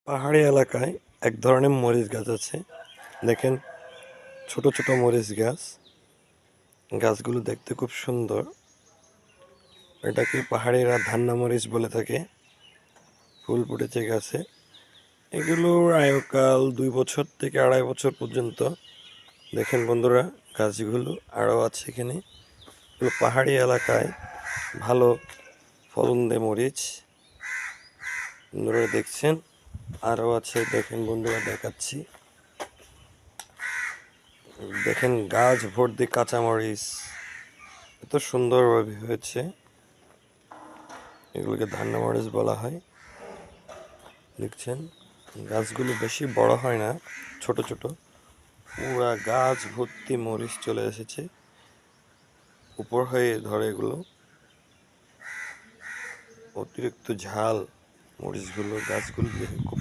পাহাড়ি এলাকায় এক ধরনের মরিচ গাছ আছে। দেখেন, ছোট ছোট মরিচ গাছ। গাছগুলো দেখতে খুব সুন্দর। এটাকে পাহাড়িরা ধান্না মরিচ বলে থাকে। ফুল ফুটেছে গাছে। এগুলোর আয়ুকাল 2 বছর থেকে 2.5 বছর পর্যন্ত। দেখেন বন্ধুরা, গাছগুলো আরও আছে এখানে। এগুলো পাহাড়ি এলাকায় ভালো ফলন দেয় মরিচ। বন্ধুরা দেখছেন, আরও আছে। দেখেন বন্ধুরা, দেখাচ্ছি। দেখেন, গাছ ভর্তি কাঁচামরিচ, এত সুন্দরভাবে হয়েছে। এগুলোকে ধান্না মরিচ বলা হয়। দেখছেন, গাছগুলো বেশি বড় হয় না, ছোট ছোট। পুরা গাছ ভর্তি মরিচ চলে এসেছে, উপর হয়ে ধরে এগুলো। অতিরিক্ত ঝাল মরিচগুলো, গাছগুলো দেখে খুব